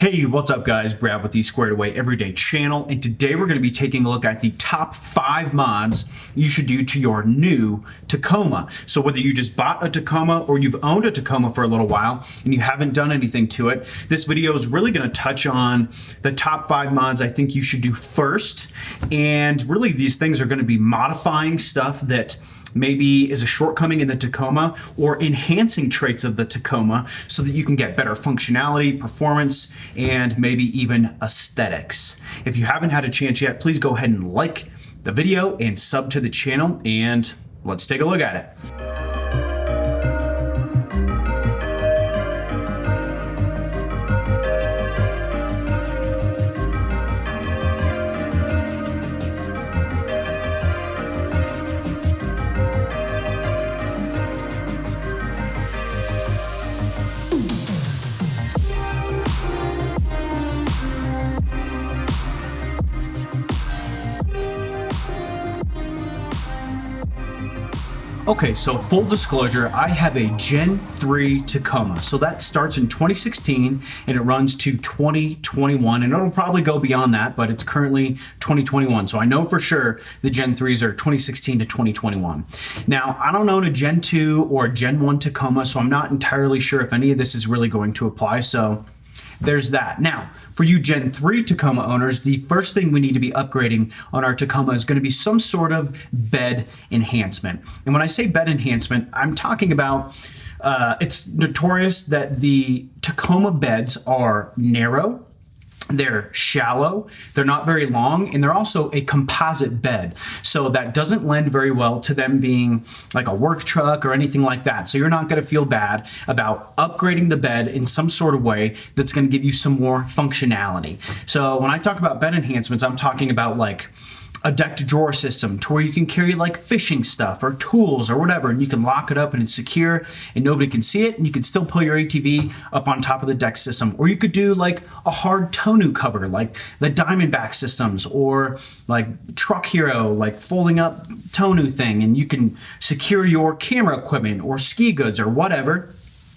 Hey, what's up guys? Brad with the Squared Away Everyday channel, and today we're going to be taking a look at the top 5 mods you should do to your new Tacoma. So whether you just bought a Tacoma or you've owned a Tacoma for a little while and you haven't done anything to it, this video is really going to touch on the top 5 mods I think you should do first. And really these things are going to be modifying stuff that maybe is a shortcoming in the Tacoma or enhancing traits of the Tacoma so that you can get better functionality, performance, and maybe even aesthetics. If you haven't had a chance yet, please go ahead and like the video and sub to the channel, and let's take a look at it. Okay, so full disclosure, I have a Gen 3 Tacoma. So that starts in 2016 and it runs to 2021, and it'll probably go beyond that, but it's currently 2021. So I know for sure the Gen 3s are 2016 to 2021. Now, I don't own a Gen 2 or a Gen 1 Tacoma, so I'm not entirely sure if any of this is really going to apply. So there's that. Now, for you Gen 3 Tacoma owners, the first thing we need to be upgrading on our Tacoma is going to be some sort of bed enhancement. And when I say bed enhancement, I'm talking about, it's notorious that the Tacoma beds are narrow, they're shallow, they're not very long, and they're also a composite bed. So that doesn't lend very well to them being like a work truck or anything like that. So you're not gonna feel bad about upgrading the bed in some sort of way that's gonna give you some more functionality. So when I talk about bed enhancements, I'm talking about like a decked drawer system to where you can carry like fishing stuff or tools or whatever, and you can lock it up and it's secure and nobody can see it, and you can still pull your ATV up on top of the deck system. Or you could do like a hard tonneau cover like the Diamondback systems, or like Truck Hero, like folding up tonneau thing, and you can secure your camera equipment or ski goods or whatever,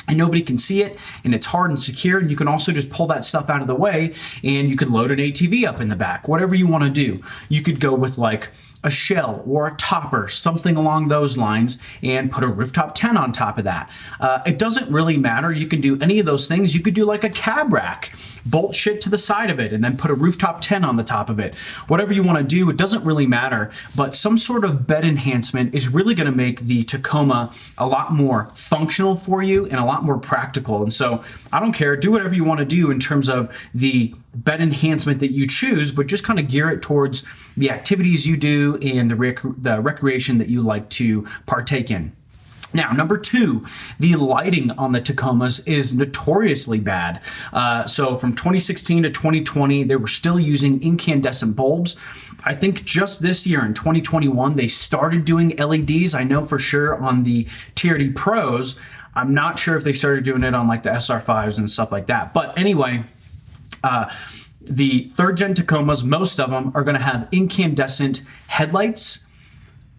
and nobody can see it, and it's hard and secure. And you can also just pull that stuff out of the way and you could load an ATV up in the back, whatever you want to do. You could go with like a shell or a topper, something along those lines, and put a rooftop tent on top of that. It doesn't really matter. You can do any of those things. You could do like a cab rack, bolt shit to the side of it, and then put a rooftop tent on the top of it. Whatever you want to do, it doesn't really matter, but some sort of bed enhancement is really going to make the Tacoma a lot more functional for you and a lot more practical. And so I don't care, do whatever you want to do in terms of the bed enhancement that you choose, but just kind of gear it towards the activities you do and the recreation that you like to partake in. Now, number 2, the lighting on the Tacomas is notoriously bad. So from 2016 to 2020, they were still using incandescent bulbs. I think just this year in 2021, they started doing LEDs. I know for sure on the TRD Pros. I'm not sure if they started doing it on like the SR5s and stuff like that. But anyway, the 3rd gen Tacomas, most of them are going to have incandescent headlights,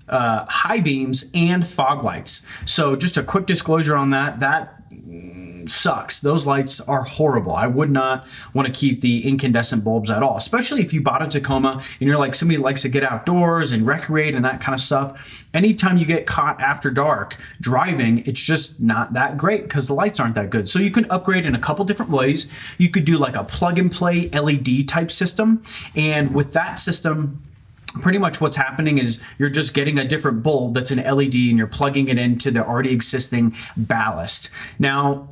high beams, and fog lights. So just a quick disclosure on that sucks. Those lights are horrible. I would not want to keep the incandescent bulbs at all, especially if you bought a Tacoma and you're like somebody who likes to get outdoors and recreate and that kind of stuff. Anytime you get caught after dark driving, it's just not that great because the lights aren't that good. So you can upgrade in a couple different ways. You could do like a plug and play LED type system, and with that system, pretty much what's happening is you're just getting a different bulb that's an LED and you're plugging it into the already existing ballast. Now,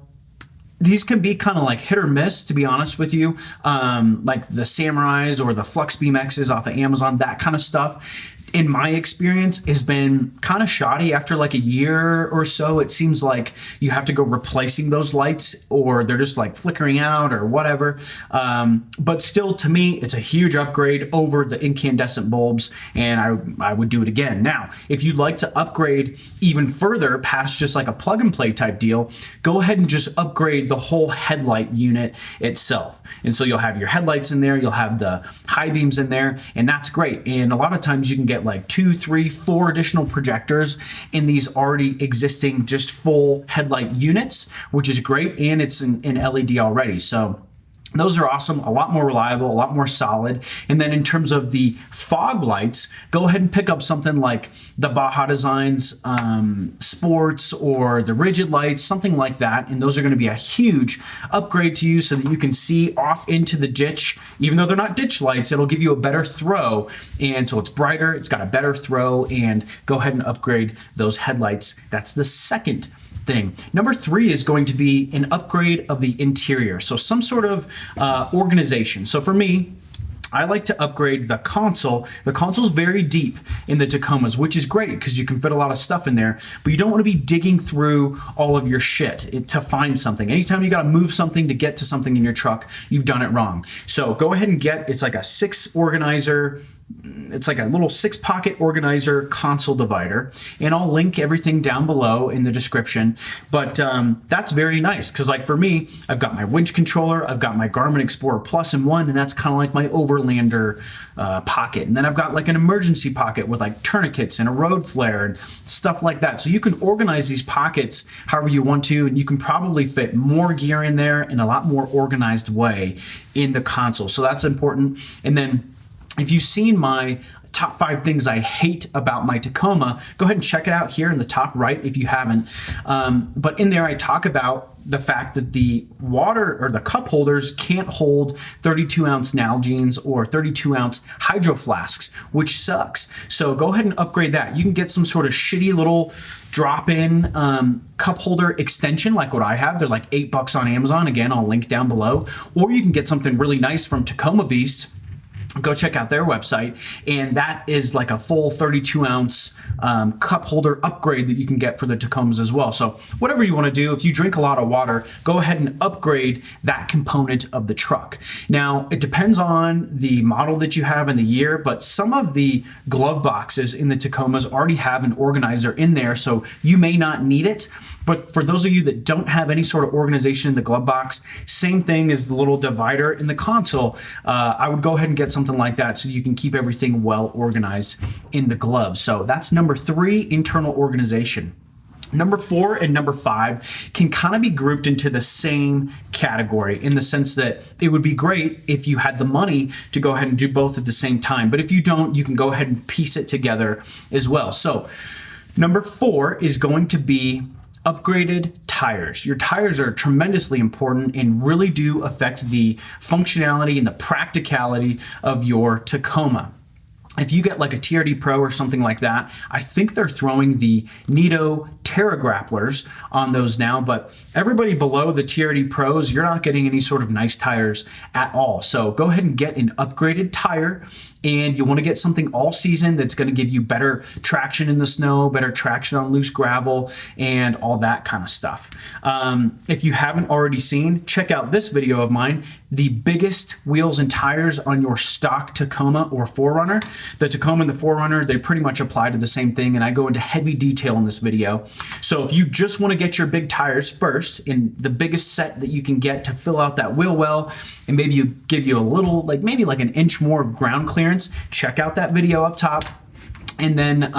these can be kind of like hit or miss, to be honest with you. Like the Samurais or the Fluxbeam X's off of Amazon, that kind of stuff, in my experience, has been kind of shoddy. After like a year or so, it seems like you have to go replacing those lights, or they're just like flickering out or whatever. But still, to me, it's a huge upgrade over the incandescent bulbs, and I would do it again. Now, if you'd like to upgrade even further past just like a plug and play type deal, go ahead and just upgrade the whole headlight unit itself. And so you'll have your headlights in there, you'll have the high beams in there, and that's great. And a lot of times you can get like 2, 3, 4 additional projectors in these already existing just full headlight units, which is great, and it's an LED already. So Those are awesome, a lot more reliable, a lot more solid. And then in terms of the fog lights, go ahead and pick up something like the Baja Designs Sports or the Rigid lights, something like that. And those are going to be a huge upgrade to you so that you can see off into the ditch. Even though they're not ditch lights, it'll give you a better throw. And so it's brighter, it's got a better throw, and go ahead and upgrade those headlights. That's the second thing. Number 3 is going to be an upgrade of the interior. So some sort of organization. So for me, I like to upgrade the console. The console's very deep in the Tacomas, which is great because you can fit a lot of stuff in there, but you don't want to be digging through all of your shit to find something. Anytime you got to move something to get to something in your truck, you've done it wrong. So go ahead and it's like a 6 organizer. It's like a little 6-pocket organizer console divider, and I'll link everything down below in the description. But that's very nice because, like, for me, I've got my winch controller, I've got my Garmin Explorer Plus in one, and that's kind of like my overlander pocket. And then I've got like an emergency pocket with like tourniquets and a road flare and stuff like that. So you can organize these pockets however you want to, and you can probably fit more gear in there in a lot more organized way in the console. So that's important. And then if you've seen my top 5 things I hate about my Tacoma, go ahead and check it out here in the top right if you haven't. But in there I talk about the fact that the water or the cup holders can't hold 32-ounce Nalgene's or 32-ounce hydro flasks, which sucks. So go ahead and upgrade that. You can get some sort of shitty little drop-in cup holder extension like what I have. They're like $8 on Amazon. Again, I'll link down below. Or you can get something really nice from Tacoma Beast. Go check out their website, and that is like a full 32-ounce cup holder upgrade that you can get for the Tacomas as well. So whatever you want to do, if you drink a lot of water, go ahead and upgrade that component of the truck. Now, it depends on the model that you have and the year, but some of the glove boxes in the Tacomas already have an organizer in there, so you may not need it. But for those of you that don't have any sort of organization in the glove box, same thing as the little divider in the console, I would go ahead and get something like that so you can keep everything well organized in the gloves. So that's number 3, internal organization. Number 4 and number 5 can kind of be grouped into the same category in the sense that it would be great if you had the money to go ahead and do both at the same time. But if you don't, you can go ahead and piece it together as well. So number 4 is going to be upgraded tires. Your tires are tremendously important and really do affect the functionality and the practicality of your Tacoma. If you get like a TRD Pro or something like that, I think they're throwing the Nito Terra grapplers on those now, but everybody below the TRD Pros, you're not getting any sort of nice tires at all. So go ahead and get an upgraded tire, and you want to get something all season that's going to give you better traction in the snow, better traction on loose gravel, and all that kind of stuff. If you haven't already seen, check out this video of mine, the biggest wheels and tires on your stock Tacoma or 4Runner. The Tacoma and the 4Runner, they pretty much apply to the same thing, and I go into heavy detail in this video. So if you just want to get your big tires first in the biggest set that you can get to fill out that wheel well, and maybe you give you a little, like maybe like an inch more of ground clearance, check out that video up top. And then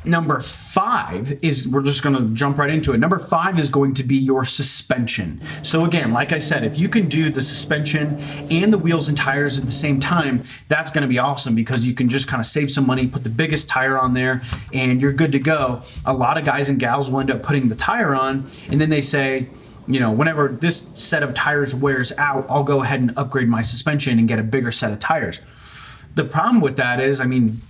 number 5 is, we're just going to jump right into it. Number 5 is going to be your suspension. So again, like I said, if you can do the suspension and the wheels and tires at the same time, that's going to be awesome because you can just kind of save some money, put the biggest tire on there, and you're good to go. A lot of guys and gals will end up putting the tire on, and then they say, you know, whenever this set of tires wears out, I'll go ahead and upgrade my suspension and get a bigger set of tires. The problem with that is, I mean,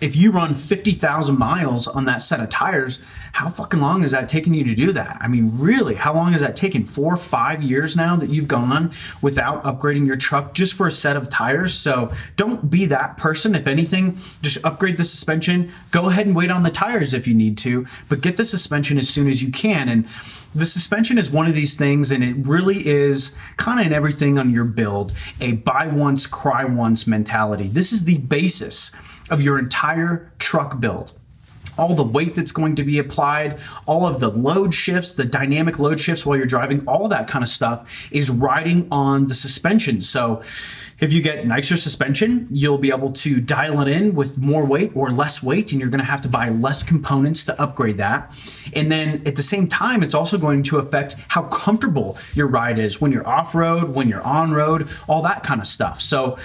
if you run 50,000 miles on that set of tires, how fucking long is that taking you to do that? I mean, really, how long has that taken? 4 or 5 years now that you've gone without upgrading your truck just for a set of tires? So don't be that person. If anything, just upgrade the suspension. Go ahead and wait on the tires if you need to, but get the suspension as soon as you can. And the suspension is one of these things, and it really is kind of in everything on your build, a buy once, cry once mentality. This is the basis of your entire truck build. all the weight that's going to be applied, all of the load shifts, the dynamic load shifts while you're driving, all that kind of stuff is riding on the suspension. So if you get nicer suspension, you'll be able to dial it in with more weight or less weight, and you're going to have to buy less components to upgrade that. And then at the same time, it's also going to affect how comfortable your ride is when you're off-road, when you're on-road, all that kind of stuff. So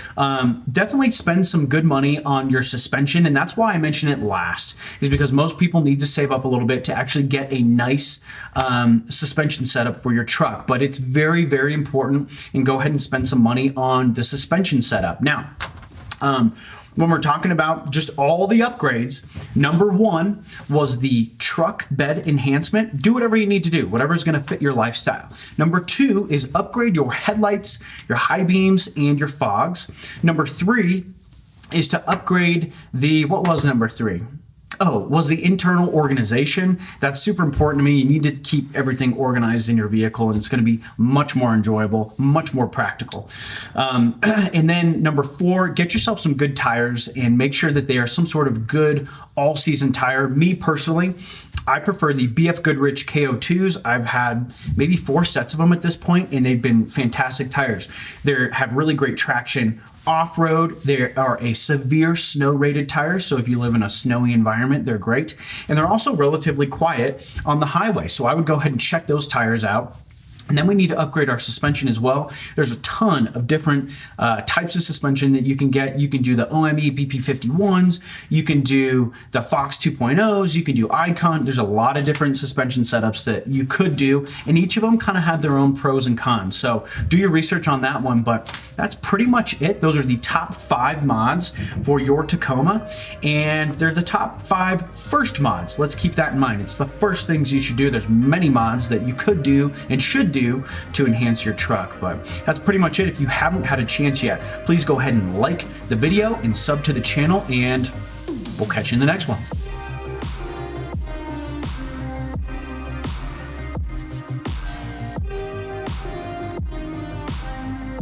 definitely spend some good money on your suspension, and that's why I mention it last, is because most people need to save up a little bit to actually get a nice suspension setup for your truck. But it's very, very important, and go ahead and spend some money on the suspension setup. Now, when we're talking about just all the upgrades, number one was the truck bed enhancement. Do whatever you need to do, whatever is going to fit your lifestyle. Number two is upgrade your headlights, your high beams, and your fogs. Number three is to upgrade the, what was number three? Oh, was the internal organization. That's super important to me. You need to keep everything organized in your vehicle, and it's going to be much more enjoyable, much more practical. And then number four, get yourself some good tires and make sure that they are some sort of good all-season tire. Me personally, I prefer the BF Goodrich KO2s. I've had maybe 4 sets of them at this point, and they've been fantastic tires. They have really great traction off-road. They are a severe snow rated tire, so if you live in a snowy environment, they're great. And they're also relatively quiet on the highway, so I would go ahead and check those tires out. And then we need to upgrade our suspension as well. There's a ton of different types of suspension that you can get. You can do the OME BP51s, you can do the Fox 2.0s, you can do Icon. There's a lot of different suspension setups that you could do, and each of them kind of have their own pros and cons. So do your research on that one, but that's pretty much it. Those are the top 5 mods for your Tacoma, and they're the top 5 first mods. Let's keep that in mind. It's the first things you should do. There's many mods that you could do and should do to enhance your truck, but that's pretty much it. If you haven't had a chance yet, please go ahead and like the video and sub to the channel, and we'll catch you in the next one.